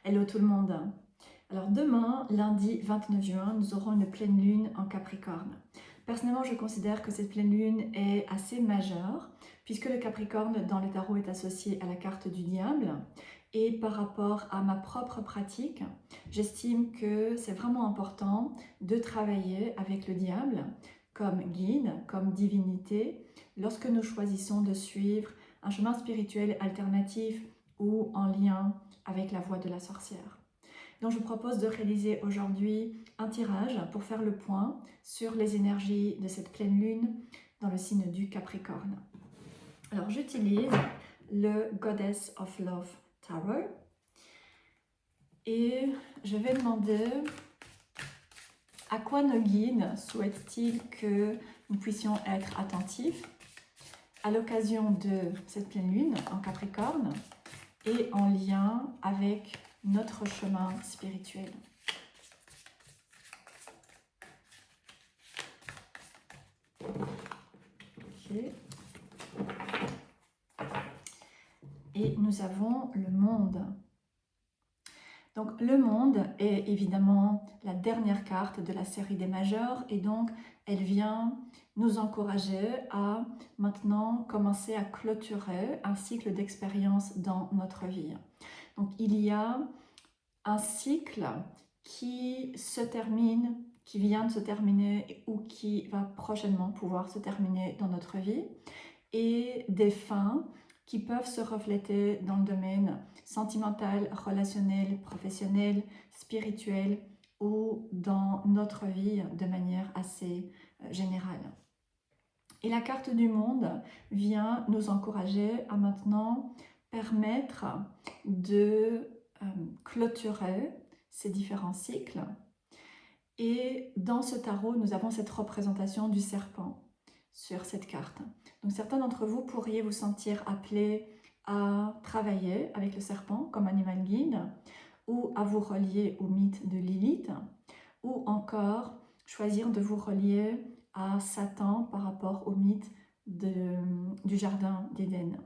Hello tout le monde. Alors demain, lundi 29 juin, nous aurons une pleine lune en Capricorne. Personnellement, je considère que cette pleine lune est assez majeure puisque le Capricorne dans le tarot est associé à la carte du diable. Et par rapport à ma propre pratique, j'estime que c'est vraiment important de travailler avec le diable comme guide, comme divinité, lorsque nous choisissons de suivre un chemin spirituel alternatif ou en lien avec la voix de la sorcière. Donc je vous propose de réaliser aujourd'hui un tirage pour faire le point sur les énergies de cette pleine lune dans le signe du Capricorne. Alors j'utilise le Goddess of Love Tarot et je vais demander à quoi nos guides souhaitent-ils que nous puissions être attentifs à l'occasion de cette pleine lune en Capricorne et en lien avec notre chemin spirituel. Okay. Et nous avons le monde. Donc le monde est évidemment la dernière carte de la série des majeurs et donc elle vient nous encourager à maintenant commencer à clôturer un cycle d'expérience dans notre vie. Donc il y a un cycle qui se termine, qui vient de se terminer ou qui va prochainement pouvoir se terminer dans notre vie et des fins qui peuvent se refléter dans le domaine sentimental, relationnel, professionnel, spirituel ou dans notre vie de manière assez générale. Et la carte du monde vient nous encourager à maintenant permettre de clôturer ces différents cycles. Et dans ce tarot, nous avons cette représentation du serpent sur cette carte. Donc certains d'entre vous pourriez vous sentir appelés à travailler avec le serpent comme animal guide ou à vous relier au mythe de Lilith ou encore choisir de vous relier à Satan par rapport au mythe du jardin d'Éden.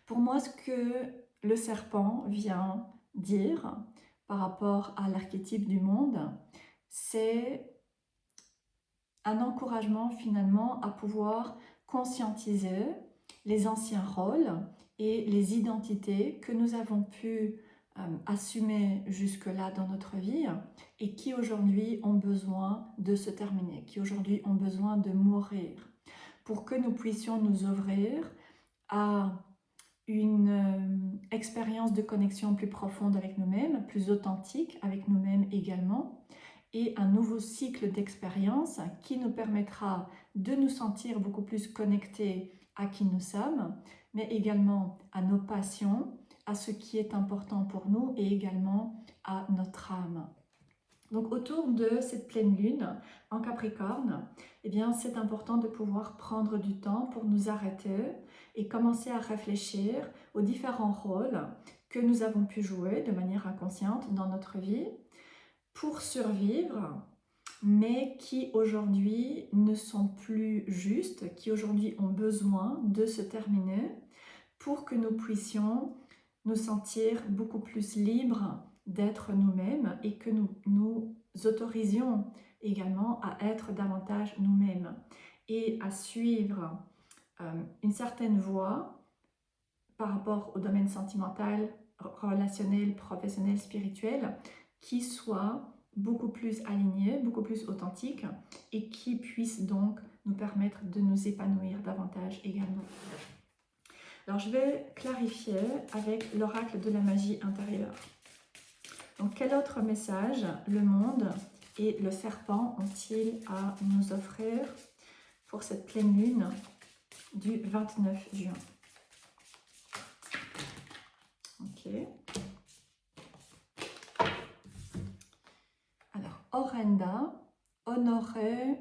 Pour moi, ce que le serpent vient dire par rapport à l'archétype du monde, c'est un encouragement finalement à pouvoir conscientiser les anciens rôles et les identités que nous avons pu assumer jusque-là dans notre vie et qui aujourd'hui ont besoin de se terminer, qui aujourd'hui ont besoin de mourir pour que nous puissions nous ouvrir à une expérience de connexion plus profonde avec nous-mêmes, plus authentique avec nous-mêmes également, et un nouveau cycle d'expérience qui nous permettra de nous sentir beaucoup plus connectés à qui nous sommes, mais également à nos passions, à ce qui est important pour nous et également à notre âme. Donc autour de cette pleine lune en Capricorne, eh bien, c'est important de pouvoir prendre du temps pour nous arrêter et commencer à réfléchir aux différents rôles que nous avons pu jouer de manière inconsciente dans notre vie pour survivre, mais qui aujourd'hui ne sont plus justes, qui aujourd'hui ont besoin de se terminer pour que nous puissions nous sentir beaucoup plus libres d'être nous-mêmes et que nous nous autorisions également à être davantage nous-mêmes et à suivre une certaine voie par rapport au domaine sentimental, relationnel, professionnel, spirituel, qui soit beaucoup plus aligné, beaucoup plus authentique et qui puisse donc nous permettre de nous épanouir davantage également. Alors je vais clarifier avec l'oracle de la magie intérieure. Donc quel autre message le monde et le serpent ont-ils à nous offrir pour cette pleine lune du 29 juin? Ok. Alors, Orenda, honorez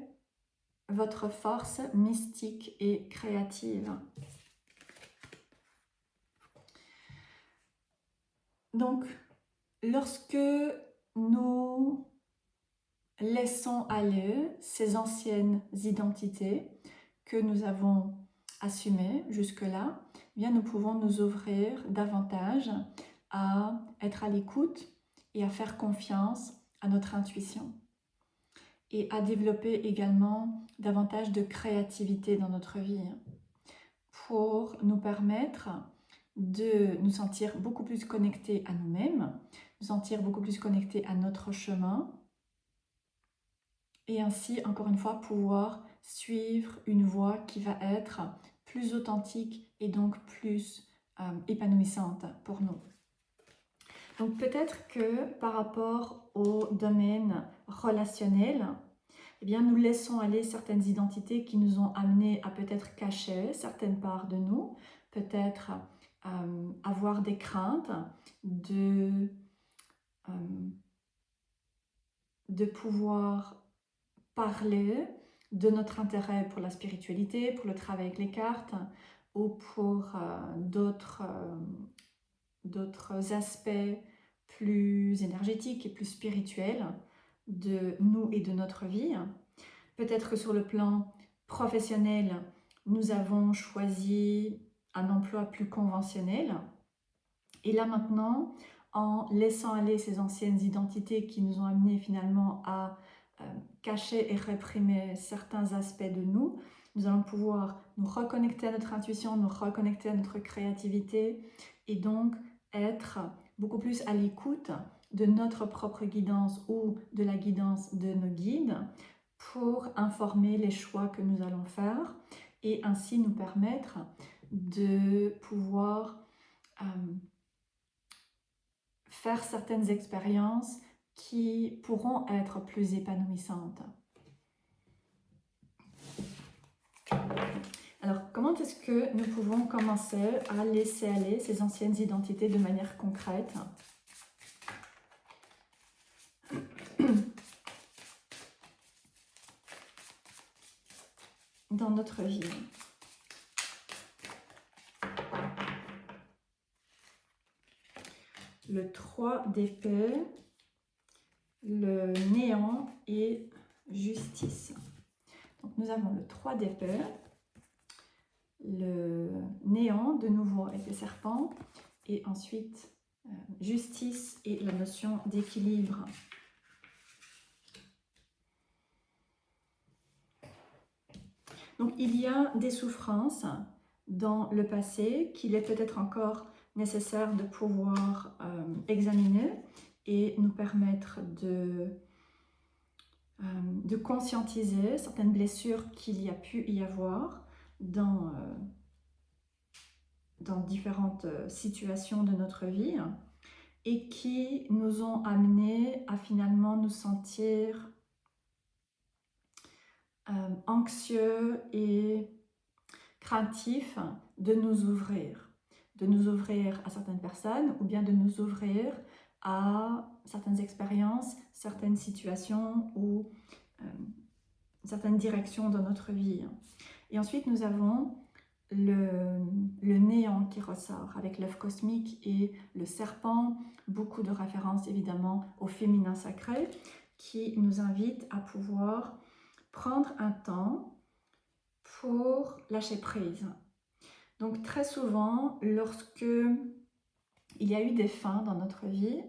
votre force mystique et créative. Donc, lorsque nous laissons aller ces anciennes identités que nous avons assumées jusque-là, eh bien nous pouvons nous ouvrir davantage à être à l'écoute et à faire confiance à notre intuition et à développer également davantage de créativité dans notre vie pour nous permettre de nous sentir beaucoup plus connectés à nous-mêmes, nous sentir beaucoup plus connectés à notre chemin et ainsi, encore une fois, pouvoir suivre une voie qui va être plus authentique et donc plus épanouissante pour nous. Donc peut-être que par rapport au domaine relationnel, eh bien, nous laissons aller certaines identités qui nous ont amenés à peut-être cacher certaines parts de nous, peut-être avoir des craintes de pouvoir parler de notre intérêt pour la spiritualité, pour le travail avec les cartes ou pour d'autres aspects plus énergétiques et plus spirituels de nous et de notre vie. Peut-être que sur le plan professionnel, nous avons choisi un emploi plus conventionnel. Et là maintenant, en laissant aller ces anciennes identités qui nous ont amenés finalement à cacher et réprimer certains aspects de nous, nous allons pouvoir nous reconnecter à notre intuition, nous reconnecter à notre créativité et donc être beaucoup plus à l'écoute de notre propre guidance ou de la guidance de nos guides pour informer les choix que nous allons faire et ainsi nous permettre de pouvoir faire certaines expériences qui pourront être plus épanouissantes. Alors, comment est-ce que nous pouvons commencer à laisser aller ces anciennes identités de manière concrète ? Dans notre vie. Le 3 d'épée, le néant et justice. Donc nous avons le 3 d'épée, le néant de nouveau avec les serpents et ensuite justice et la notion d'équilibre. Donc il y a des souffrances dans le passé qu'il est peut-être encore nécessaire de pouvoir examiner et nous permettre de conscientiser certaines blessures qu'il y a pu y avoir dans différentes situations de notre vie et qui nous ont amenés à finalement nous sentir anxieux et craintifs de nous ouvrir à certaines personnes ou bien de nous ouvrir à certaines expériences, certaines situations ou certaines directions dans notre vie. Et ensuite nous avons le néant qui ressort avec l'œuf cosmique et le serpent, beaucoup de références évidemment au féminin sacré qui nous invitent à pouvoir prendre un temps pour lâcher prise. Donc très souvent, lorsque il y a eu des fins dans notre vie,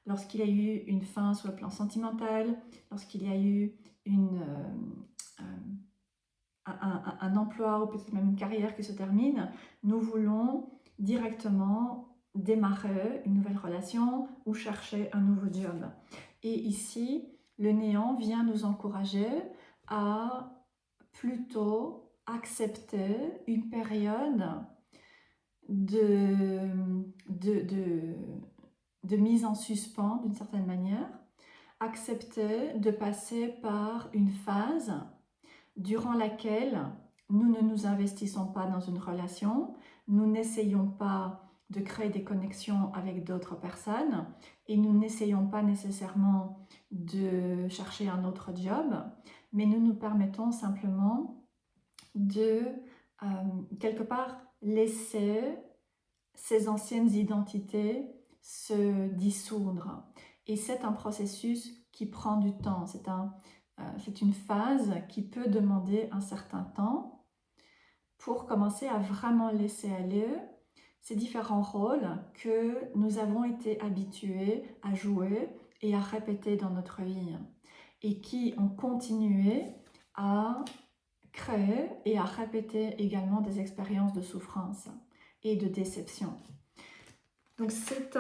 lorsqu'il y a eu une fin sur le plan sentimental, lorsqu'il y a eu un emploi ou peut-être même une carrière qui se termine, nous voulons directement démarrer une nouvelle relation ou chercher un nouveau job. Et ici, le néant vient nous encourager à plutôt accepter une période de mise en suspens d'une certaine manière, accepter de passer par une phase durant laquelle nous ne nous investissons pas dans une relation, nous n'essayons pas de créer des connexions avec d'autres personnes et nous n'essayons pas nécessairement de chercher un autre job, mais nous nous permettons simplement de, quelque part, laisser ces anciennes identités se dissoudre. Et c'est un processus qui prend du temps, c'est une phase qui peut demander un certain temps pour commencer à vraiment laisser aller ces différents rôles que nous avons été habitués à jouer et à répéter dans notre vie et qui ont continué à créer et à répéter également des expériences de souffrance et de déception. Donc c'est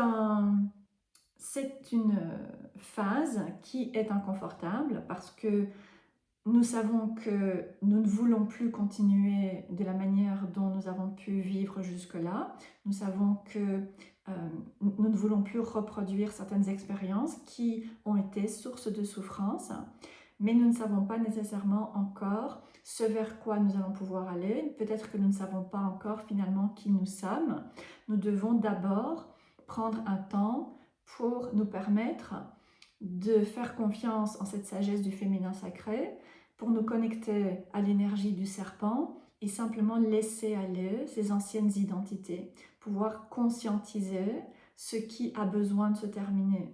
une phase qui est inconfortable parce que nous savons que nous ne voulons plus continuer de la manière dont nous avons pu vivre jusque-là. Nous savons que nous ne voulons plus reproduire certaines expériences qui ont été source de souffrance, mais nous ne savons pas nécessairement encore ce vers quoi nous allons pouvoir aller. Peut-être que nous ne savons pas encore finalement qui nous sommes. Nous devons d'abord prendre un temps pour nous permettre de faire confiance en cette sagesse du féminin sacré, pour nous connecter à l'énergie du serpent et simplement laisser aller ces anciennes identités, pouvoir conscientiser ce qui a besoin de se terminer,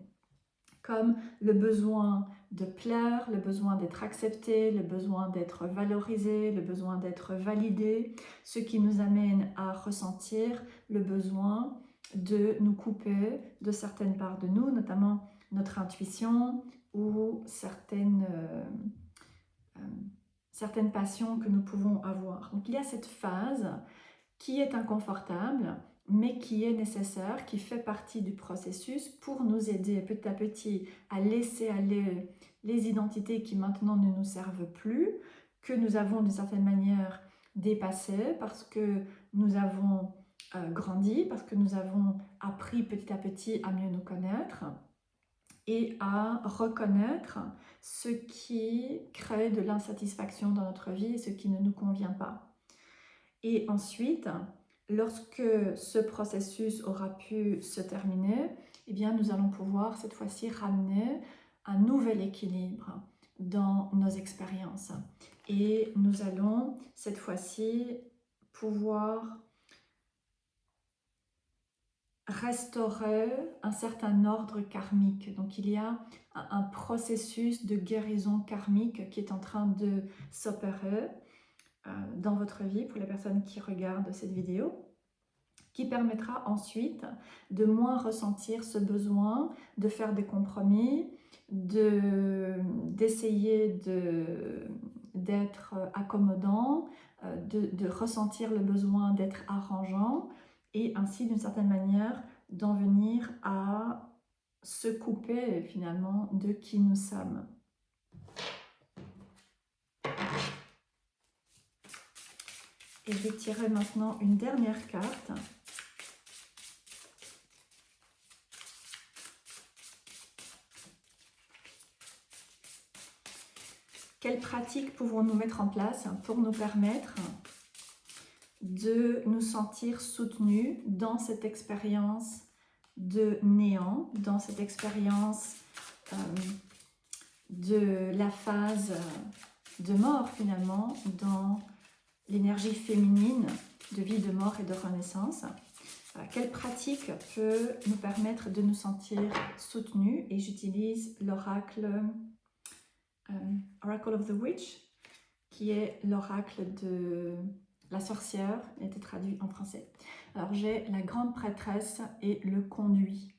comme le besoin de plaire, le besoin d'être accepté, le besoin d'être valorisé, le besoin d'être validé, ce qui nous amène à ressentir le besoin de nous couper de certaines parts de nous, notamment notre intuition ou certaines passions que nous pouvons avoir. Donc il y a cette phase qui est inconfortable, mais qui est nécessaire, qui fait partie du processus pour nous aider petit à petit à laisser aller les identités qui maintenant ne nous servent plus, que nous avons d'une certaine manière dépassées parce que nous avons grandi, parce que nous avons appris petit à petit à mieux nous connaître et à reconnaître ce qui crée de l'insatisfaction dans notre vie et ce qui ne nous convient pas. Et ensuite, lorsque ce processus aura pu se terminer, eh bien, nous allons pouvoir cette fois-ci ramener un nouvel équilibre dans nos expériences. Et nous allons cette fois-ci pouvoir restaurer un certain ordre karmique. Donc il y a un processus de guérison karmique qui est en train de s'opérer dans votre vie pour les personnes qui regardent cette vidéo, qui permettra ensuite de moins ressentir ce besoin de faire des compromis, d'essayer d'être accommodant, de ressentir le besoin d'être arrangeant, et ainsi d'une certaine manière d'en venir à se couper finalement de qui nous sommes. Et je vais tirer maintenant une dernière carte. Quelles pratiques pouvons-nous mettre en place pour nous permettre de nous sentir soutenus dans cette expérience de néant, dans cette expérience de la phase de mort finalement, dans l'énergie féminine de vie, de mort et de renaissance. Quelle pratique peut nous permettre de nous sentir soutenus? Et j'utilise l'oracle Oracle of the Witch, qui est l'oracle de la sorcière, il a été traduit en français. Alors j'ai la grande prêtresse et le conduit.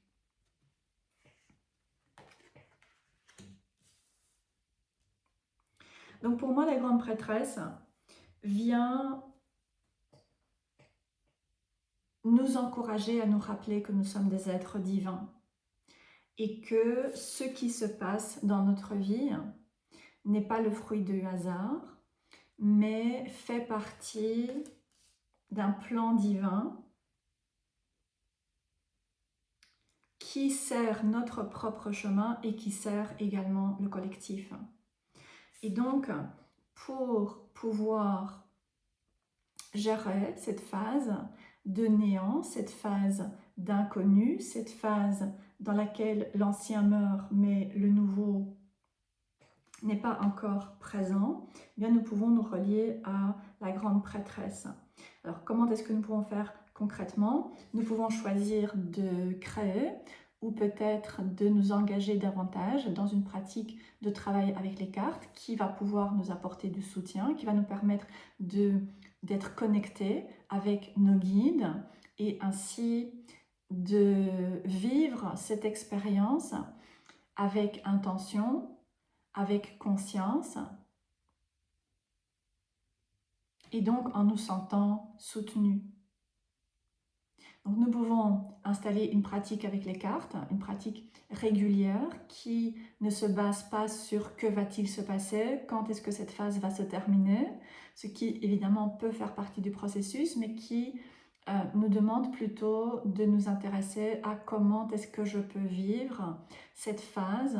Donc pour moi, la grande prêtresse vient nous encourager à nous rappeler que nous sommes des êtres divins et que ce qui se passe dans notre vie n'est pas le fruit du hasard, mais fait partie d'un plan divin qui sert notre propre chemin et qui sert également le collectif. Et donc, pour pouvoir gérer cette phase de néant, cette phase d'inconnu, cette phase dans laquelle l'ancien meurt mais le nouveau n'est pas encore présent, eh bien nous pouvons nous relier à la grande prêtresse. Alors comment est-ce que nous pouvons faire concrètement? Nous pouvons choisir de créer ou peut-être de nous engager davantage dans une pratique de travail avec les cartes qui va pouvoir nous apporter du soutien, qui va nous permettre d'être connectés avec nos guides, et ainsi de vivre cette expérience avec intention, avec conscience, et donc en nous sentant soutenus. Donc nous pouvons installer une pratique avec les cartes, une pratique régulière qui ne se base pas sur que va-t-il se passer, quand est-ce que cette phase va se terminer, ce qui évidemment peut faire partie du processus, mais qui nous demande plutôt de nous intéresser à comment est-ce que je peux vivre cette phase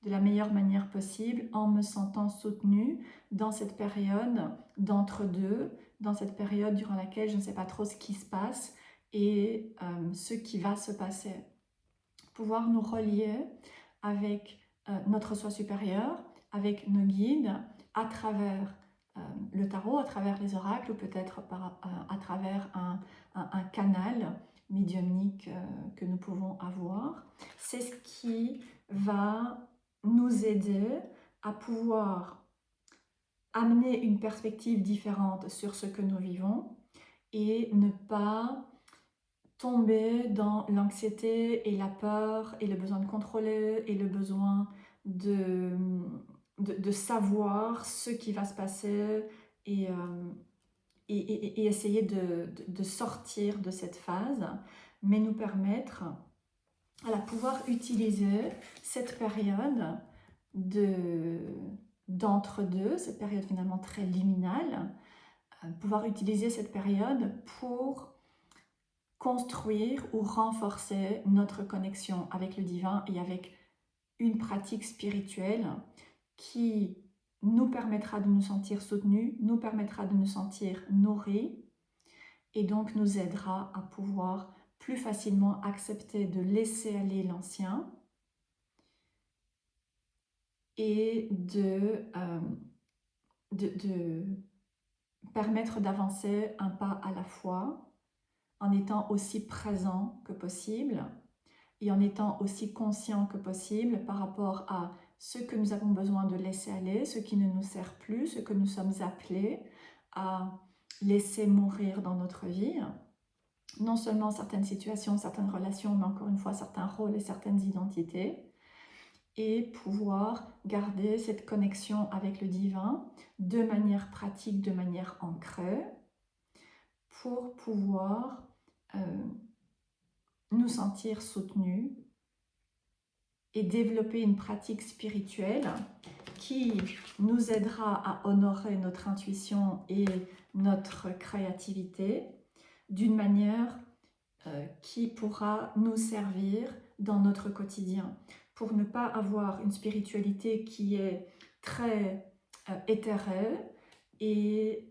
de la meilleure manière possible en me sentant soutenue dans cette période d'entre-deux, dans cette période durant laquelle je ne sais pas trop ce qui se passe et ce qui va se passer. Pouvoir nous relier avec notre soi supérieur, avec nos guides, à travers le tarot, à travers les oracles, ou peut-être à travers un canal médiumnique que nous pouvons avoir. C'est ce qui va nous aider à pouvoir amener une perspective différente sur ce que nous vivons et ne pas tomber dans l'anxiété et la peur et le besoin de contrôler et le besoin de savoir ce qui va se passer et essayer de sortir de cette phase, mais nous permettre à pouvoir utiliser cette période d'entre-deux, cette période finalement très liminale, pouvoir utiliser cette période pour construire ou renforcer notre connexion avec le divin et avec une pratique spirituelle qui nous permettra de nous sentir soutenus, nous permettra de nous sentir nourris et donc nous aidera à pouvoir plus facilement accepter de laisser aller l'ancien et de permettre d'avancer un pas à la fois en étant aussi présent que possible et en étant aussi conscient que possible par rapport à ce que nous avons besoin de laisser aller, ce qui ne nous sert plus, ce que nous sommes appelés à laisser mourir dans notre vie. Non seulement certaines situations, certaines relations, mais encore une fois certains rôles et certaines identités, et pouvoir garder cette connexion avec le divin de manière pratique, de manière ancrée, pour pouvoir nous sentir soutenus et développer une pratique spirituelle qui nous aidera à honorer notre intuition et notre créativité d'une manière qui pourra nous servir dans notre quotidien, pour ne pas avoir une spiritualité qui est très éthérée et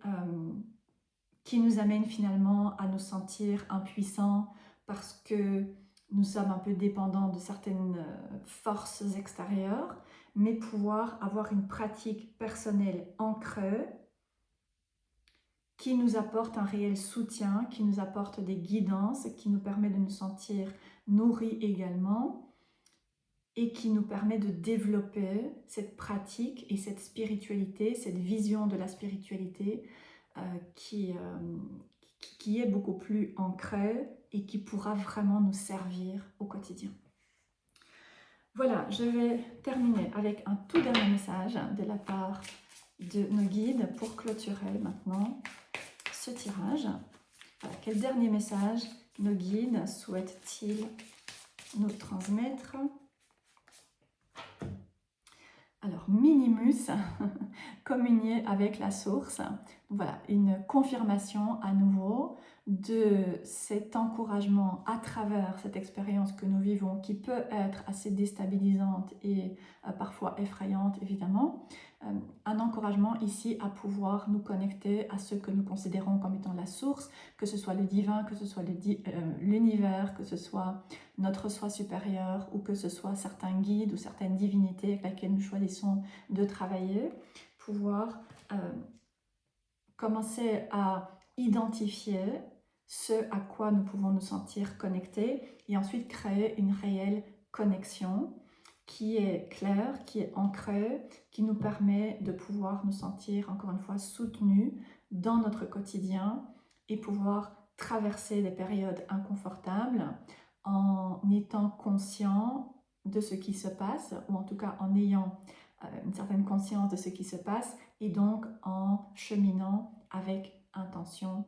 qui nous amène finalement à nous sentir impuissants parce que nous sommes un peu dépendants de certaines forces extérieures, mais pouvoir avoir une pratique personnelle ancrée qui nous apporte un réel soutien, qui nous apporte des guidances, qui nous permet de nous sentir nourris également et qui nous permet de développer cette pratique et cette spiritualité, cette vision de la spiritualité qui est beaucoup plus ancrée et qui pourra vraiment nous servir au quotidien. Voilà, je vais terminer avec un tout dernier message de la part de nos guides pour clôturer maintenant ce tirage. Voilà, quel dernier message nos guides souhaitent-ils nous transmettre? Alors, minimus, communier avec la source. Voilà, une confirmation à nouveau de cet encouragement à travers cette expérience que nous vivons, qui peut être assez déstabilisante et parfois effrayante, évidemment. Un encouragement ici à pouvoir nous connecter à ce que nous considérons comme étant la source, que ce soit le divin, que ce soit l'univers, que ce soit notre soi supérieur ou que ce soit certains guides ou certaines divinités avec lesquelles nous choisissons de travailler, pouvoir commencer à identifier ce à quoi nous pouvons nous sentir connectés et ensuite créer une réelle connexion qui est claire, qui est ancrée, qui nous permet de pouvoir nous sentir encore une fois soutenus dans notre quotidien et pouvoir traverser des périodes inconfortables en étant conscient de ce qui se passe, ou en tout cas en ayant une certaine conscience de ce qui se passe, et donc en cheminant avec intention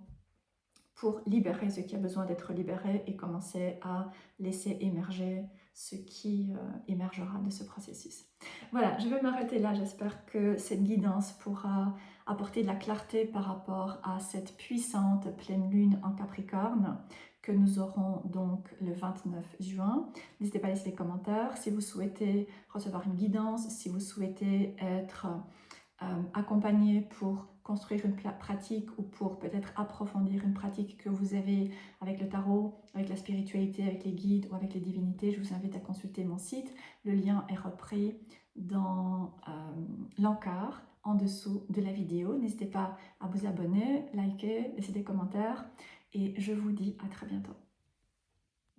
pour libérer ce qui a besoin d'être libéré et commencer à laisser émerger ce qui émergera de ce processus. Voilà, je vais m'arrêter là. J'espère que cette guidance pourra apporter de la clarté par rapport à cette puissante pleine lune en Capricorne que nous aurons donc le 29 juin. N'hésitez pas à laisser des commentaires si vous souhaitez recevoir une guidance, si vous souhaitez être accompagné pour construire une pratique ou pour peut-être approfondir une pratique que vous avez avec le tarot, avec la spiritualité, avec les guides ou avec les divinités, je vous invite à consulter mon site. Le lien est repris dans l'encart en dessous de la vidéo. N'hésitez pas à vous abonner, liker, laisser des commentaires et je vous dis à très bientôt.